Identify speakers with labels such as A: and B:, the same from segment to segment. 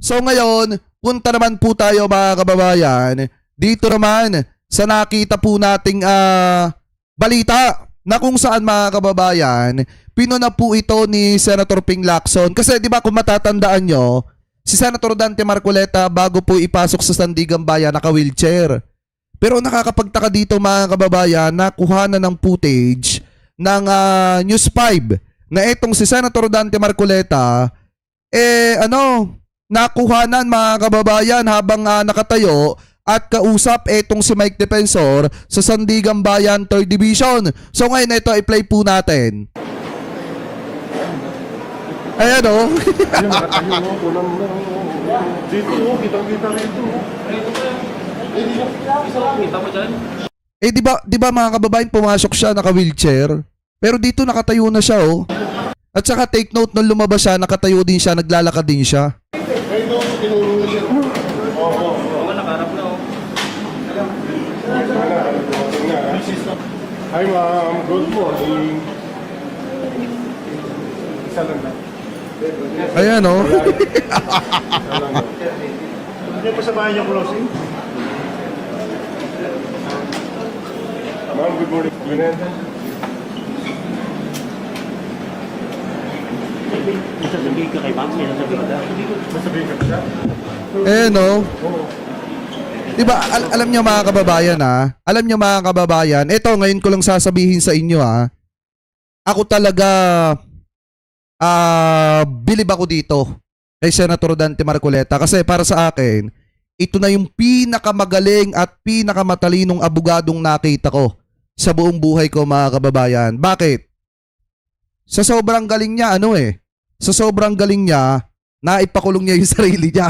A: So ngayon, punta naman po tayo mga kababayan. Dito naman sa nakita po nating balita na kung saan mga kababayan, pinuna po ito ni Senator Ping Lacson. Kasi di ba kung matatandaan nyo, si Senator Dante Marcoleta bago po ipasok sa Sandigan Bayan naka-wheelchair. Pero nakakapagtaka dito mga kababayan na kuhanan ng footage ng News 5 na itong si Senator Dante Marcoleta nakuhanan mga kababayan habang nakatayo at kausap itong si Mike Defensor sa Sandigan Bayan 3rd Division. So ngayon ito i-play po natin. Ayan o.
B: Dito, kitang-kita rito.
A: Di ba mga kababayan pumasok siya naka-wheelchair? Pero dito nakatayo na siya oh. At saka take note nung lumabas siya, nakatayo din siya, naglalakad din siya.
B: Ayun, tinulong na siya. Oo.
C: Nakaharap na oh.
B: Hi ma'am, good morning. Isa lang na.
A: Ayan oh.
B: Hindi pa sa bahay niya closing? Ma'am, good morning. Luneta.
C: Sasabihin ka kay ma'am, may sasabihin ka.
B: Masabihin ka siya?
A: Ayan oh.
B: Oo.
A: Diba, alam nyo mga kababayan alam nyo mga kababayan, ito ngayon ko lang sasabihin sa inyo ako talaga bilib ako dito kay Senator Dante Marcoleta kasi para sa akin, ito na yung pinakamagaling at pinakamatalinong abogadong nakita ko sa buong buhay ko mga kababayan. Bakit? Sa sobrang galing niya, sa sobrang galing niya, naipakulong niya yung sarili niya.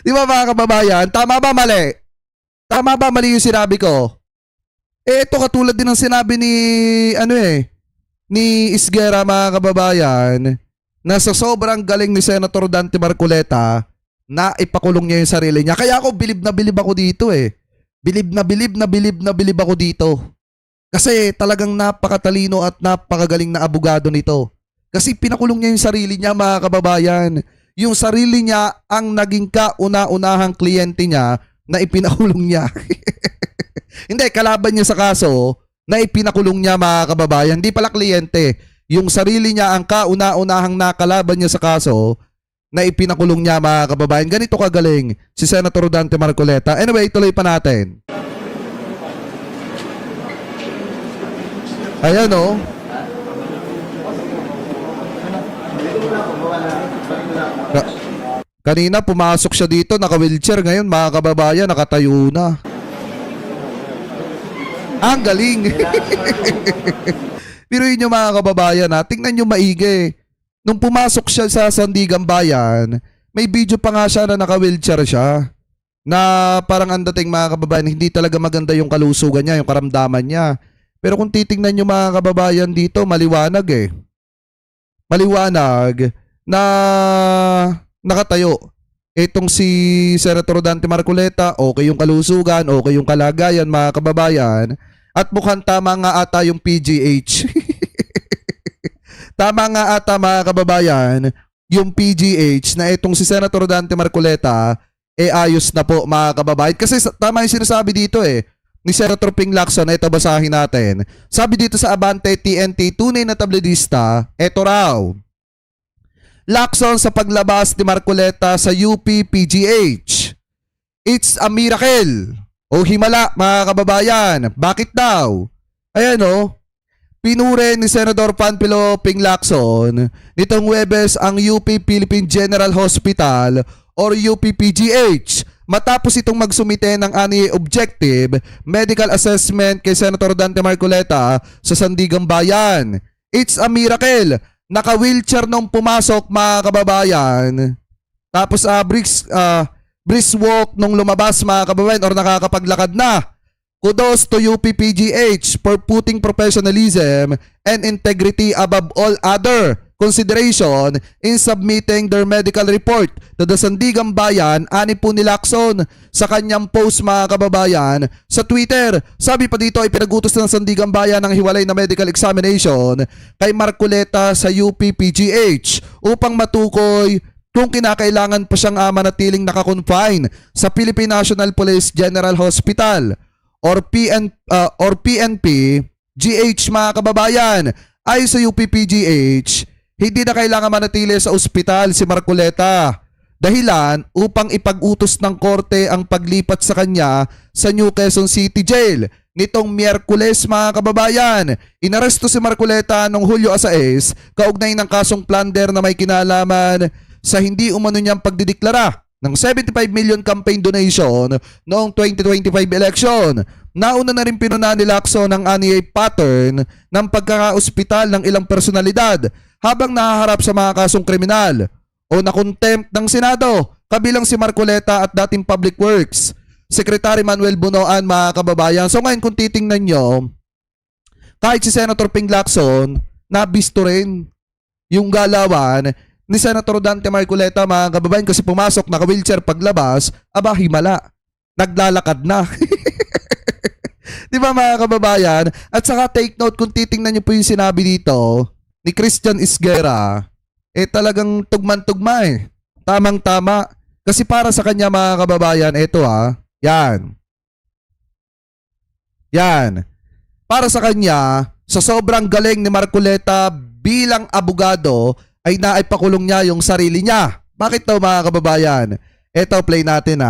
A: Di ba mga kababayan? Tama ba mali? Tama ba mali yung sinabi ko? Ito katulad din ng sinabi ni ni Isguera mga kababayan na sa sobrang galing ni Senator Dante Marcoleta na ipakulong niya yung sarili niya. Kaya ako bilib na bilib ako dito Bilib na bilib ako dito. Kasi talagang napakatalino at napakagaling na abogado nito. Kasi pinakulong niya yung sarili niya mga kababayan. Yung sarili niya ang naging kauna-unahang kliyente niya na ipinakulong niya. Hindi, kalaban niya sa kaso na ipinakulong niya mga kababayan. Hindi pala kliyente. Yung sarili niya ang kauna-unahang nakalaban niya sa kaso na ipinakulong niya mga kababayan. Ganito kagaling si Senator Dante Marcoleta. Anyway, tuloy pa natin. Ayan o. Kanina pumasok siya dito, naka-wheelchair. Ngayon mga kababayan, nakatayo na. Ang galing. Pero yun yung mga kababayan tingnan nyo maigi. Nung pumasok siya sa Sandigan Bayan, may video pa nga siya na naka-wheelchair siya. Na parang ang dating mga kababayan, hindi talaga maganda yung kalusugan niya, yung karamdaman niya. Pero kung titingnan nyo mga kababayan dito, maliwanag Maliwanag na nakatayo. Itong si Senator Dante Marcoleta, okay yung kalusugan, okay yung kalagayan mga kababayan. At mukhang tama nga ata yung PGH. Tama nga ata mga kababayan, yung PGH na itong si Senator Dante Marcoleta, ayos na po mga kababayan. Kasi tama yung sinasabi dito ni Senator Ping Lacson, ito basahin natin. Sabi dito sa Abante TNT, tunay na tabloidista, ito raw. Lacson sa paglabas ni Marcoleta sa UP PGH. It's a miracle. O himala mga kababayan. Bakit daw? Ayan pinure ni Senador Panfilo Ping Lacson nitong Huwebes ang UP Philippine General Hospital or UP PGH matapos itong magsumite ng objective medical assessment kay Senator Dante Marcoleta sa Sandigan Bayan. It's a miracle. Naka-wheelchair nung pumasok mga kababayan. Tapos brisk walk nung lumabas mga kababayan or nakakapaglakad na. Kudos to UP PGH for putting professionalism and integrity above all other consideration in submitting their medical report to the Sandigan Bayan. Ani po ni Lacson sa kanyang post mga kababayan sa Twitter. Sabi pa dito ay pinagutos ng Sandigan Bayan ng hiwalay na medical examination kay Marcoleta sa UP PGH upang matukoy kung kinakailangan pa siyang manatiling nakakonfine sa Philippine National Police General Hospital or PNP GH mga kababayan. Ayon sa UPPGH, hindi na kailangan manatili sa ospital si Marcoleta. Dahilan upang ipag-utos ng korte ang paglipat sa kanya sa New Quezon City Jail. Nitong Miyerkules mga kababayan, inaresto si Marcoleta noong Hulyo 6 kaugnay ng kasong plunder na may kinalaman sa hindi umano niyang pagdideklara ng 75 million campaign donation noong 2025 election. Nauna na rin pinuna ni Lacson ang aniyay pattern ng pagkaka-ospital ng ilang personalidad habang nahaharap sa mga kasong kriminal o na contempt ng Senado, kabilang si Marcoleta at dating Public Works Secretary Manuel Bunoan mga kababayan. So ngayon kung titingnan nyo, kahit si Senator Ping Lacson, nabisto rin yung galawan ni Senator Dante Marcoleta mga kababayan kasi pumasok, naka-wheelchair paglabas, aba himala, naglalakad na. Di ba mga kababayan? At saka take note kung titingnan nyo po yung sinabi dito ni Christian Isguera, talagang tugman-tugma eh. Tamang-tama. Kasi para sa kanya mga kababayan, yan. Yan. Para sa kanya, sa sobrang galing ni Marcoleta bilang abogado, ay naipakulong niya yung sarili niya. Bakit daw mga kababayan? Play natin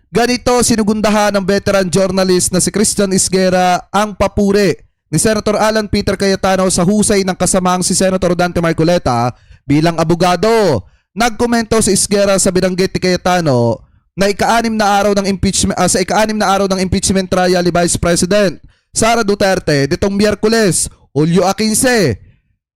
A: Ganito sinugundahan ng veteran journalist na si Christian Isguera ang papuri ni Senator Alan Peter Cayetano sa husay ng kasamaang si Senator Dante Marcoleta bilang abogado. Nagkomento si Isguera sa binanggit ni Cayetano na ika-6 na araw ng impeachment sa ika-6 na araw ng impeachment trial ni Vice President Sara Duterte ditong Miyerkules, Hulyo 15.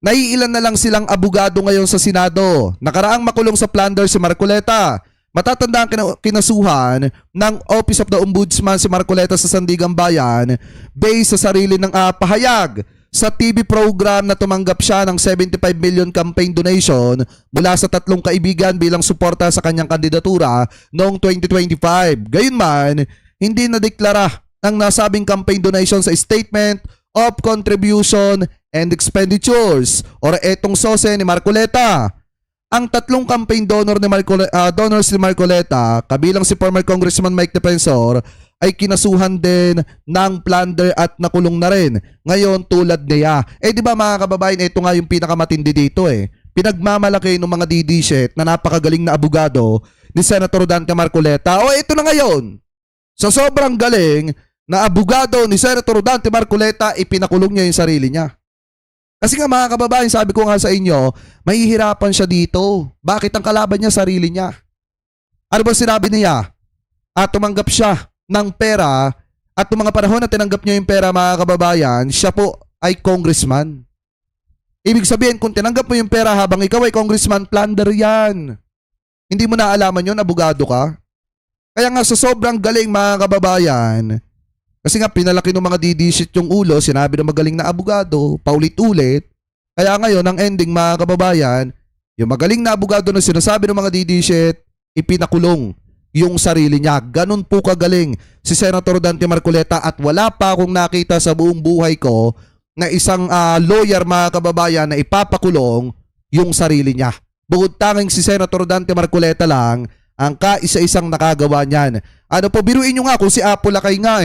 A: Naiilan na lang silang abogado ngayon sa Senado. Nakaraang makulong sa plunder si Marcoleta. Matatanda ang kinasuhan ng Office of the Ombudsman si Marcoleta sa Sandigang Bayan based sa sarili ng pahayag sa TV program na tumanggap siya ng 75 million campaign donation mula sa 3 kaibigan bilang suporta sa kanyang kandidatura noong 2025. Gayunman, hindi nadeklara ang nasabing campaign donation sa Statement of Contribution and Expenditures or etong SOSE ni Marcoleta. Ang 3 campaign donors ni Marcoleta, kabilang si former Congressman Mike Defensor, ay kinasuhan din ng plunder at nakulong na rin. Ngayon tulad niya. Di ba mga kababayan, ito nga yung pinakamatindi dito Pinagmamalaki ng mga didishit na napakagaling na abogado ni Senator Dante Marcoleta. Ito na ngayon. Sa sobrang galing na abogado ni Senator Dante Marcoleta, ipinakulong niya yung sarili niya. Kasi nga mga kababayan, sabi ko nga sa inyo, mahihirapan siya dito. Bakit ang kalaban niya sarili niya? Ano ba sinabi niya? Tumanggap siya ng pera at noong mga panahon na tinanggap niya yung pera mga kababayan, siya po ay congressman. Ibig sabihin, kung tinanggap mo yung pera habang ikaw ay congressman, plunder yan. Hindi mo naalaman yun, abogado ka. Kaya nga sa sobrang galing mga kababayan, kasi nga pinalaki ng mga didisit yung ulo, sinabi ng magaling na abogado, paulit-ulit. Kaya ngayon, ang ending mga kababayan, yung magaling na abogado na sinasabi ng mga didisit, ipinakulong yung sarili niya. Ganun po kagaling si Senator Dante Marcoleta at wala pa akong nakita sa buong buhay ko na isang lawyer mga kababayan na ipapakulong yung sarili niya. Bukod tanging si Senator Dante Marcoleta lang ang kaisa-isang nakagawa niyan. Biruin nyo nga kung si Apo Lakay nga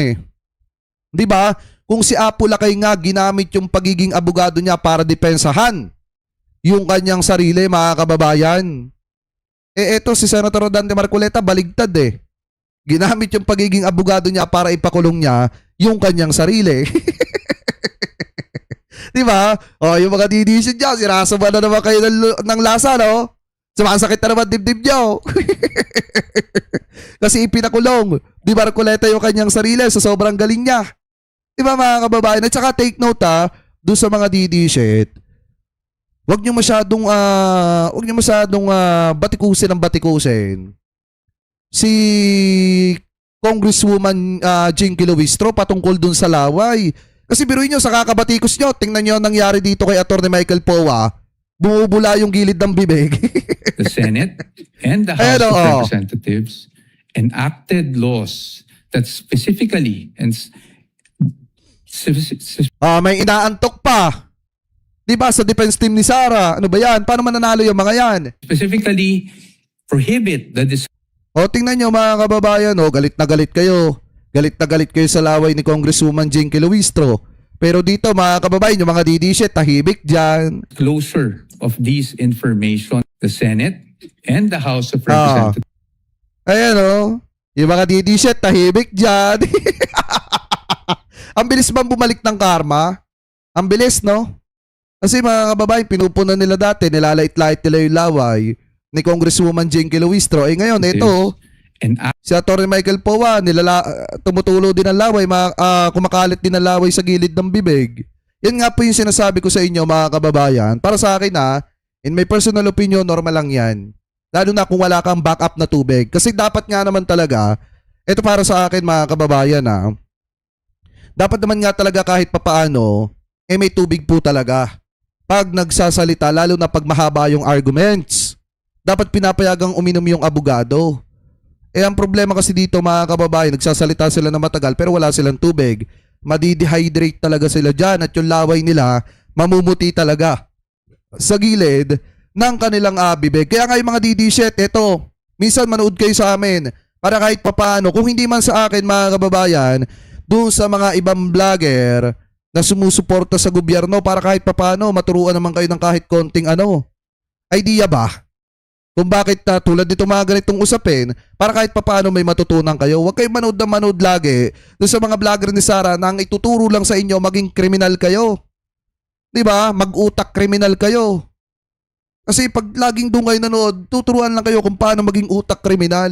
A: Di ba? Kung si Apo Lakay nga ginamit yung pagiging abogado niya para depensahan yung kanyang sarili mga kababayan. Eto si Senator Dante Marcoleta baligtad Ginamit yung pagiging abogado niya para ipakulong niya yung kanyang sarili. Di ba? Yung mga didisin niya, sirasaba na naman kayo ng lasa, no? Sumasakit na naman dibdib niyo. Kasi ipinakulong di Marcoleta yung kanyang sarili sa sobrang galing niya. Di ba mga kababayan? At saka take note doon sa mga didisit. Huwag niyo masyadong batikusin ng batikusin. Si Congresswoman Jinky Luistro patungkol dun sa laway. Kasi biruin nyo, sa kakabatikos nyo, tingnan nyo ang nangyari dito kay Atty. Michael Poa. Bumubula yung gilid ng bibig.
D: The Senate and the House of Representatives enacted laws that specifically and
A: may inaantok pa. Di ba sa defense team ni Sara? Ano ba yan? Paano mananalo yung mga yan?
D: specifically prohibit the
A: O tingnan nyo mga kababayan, galit na galit kayo. Galit na galit kayo sa laway ni Congresswoman Jinky Luistro. Pero dito mga kababayan, yung mga DD-shit, tahimik dyan.
D: disclosure of these information, the Senate and the House of Representatives
A: Ayan yung mga DD-shit, tahimik dyan. Ang bilis bang bumalik ng karma? Ang bilis, no? Kasi mga kababayan, pinupunan nila dati, nilalait-lait nila yung laway ni Congresswoman Jinky Luistro. Ngayon, ito,
D: and
A: si Atty. Michael Powa, tumutulo din ang laway, kumakalit din ang laway sa gilid ng bibig. Yan nga po yung sinasabi ko sa inyo mga kababayan. Para sa akin in my personal opinion, normal lang yan. Lalo na kung wala kang backup na tubig. Kasi dapat nga naman talaga, ito para sa akin mga kababayan dapat naman nga talaga kahit papaano, may tubig po talaga. Pag nagsasalita, lalo na pag mahaba yung arguments, dapat pinapayagang uminom yung abogado. Ang problema kasi dito mga kababayan, nagsasalita sila na matagal pero wala silang tubig. Madidehydrate talaga sila dyan at yung laway nila mamumuti talaga sa gilid ng kanilang bibig. Kaya nga yung mga DD-shit, minsan manood kayo sa amin para kahit papaano, kung hindi man sa akin mga kababayan, doon sa mga ibang vlogger na sumusuporta sa gobyerno para kahit papaano maturuan naman kayo ng kahit konting idea ba? Kung bakit tulad nito mga ganitong usapin, para kahit papaano may matutunan kayo. Huwag kayo manood na manood lagi doon sa mga vlogger ni Sara na ang ituturo lang sa inyo maging kriminal kayo. Di ba? Mag-utak kriminal kayo. Kasi pag laging doon kayo nanood, tuturuan lang kayo kung paano maging utak kriminal.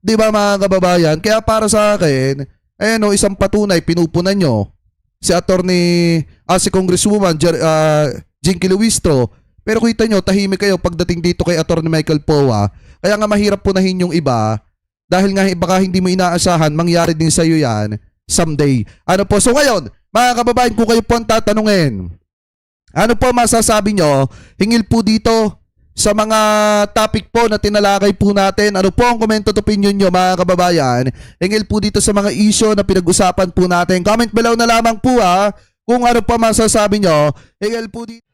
A: Di ba mga kababayan? Kaya para sa akin, isang patunay, pinupunan nyo si si Congresswoman Jinky Luistro. Pero kita nyo, tahimik kayo pagdating dito kay Atty. Michael Powa. Kaya nga mahirap punahin yung iba dahil nga baka hindi mo inaasahan, mangyari din sa'yo yan someday. So ngayon, mga kababayan, kung kayo po ang tatanungin, ano po masasabi nyo? Hingil po dito sa mga topic po na tinalakay po natin. Ano po ang comment at opinion nyo mga kababayan? Hingil po dito sa mga issue na pinag-usapan po natin. Comment below na lamang po kung ano pa masasabi nyo. Hingil po dito.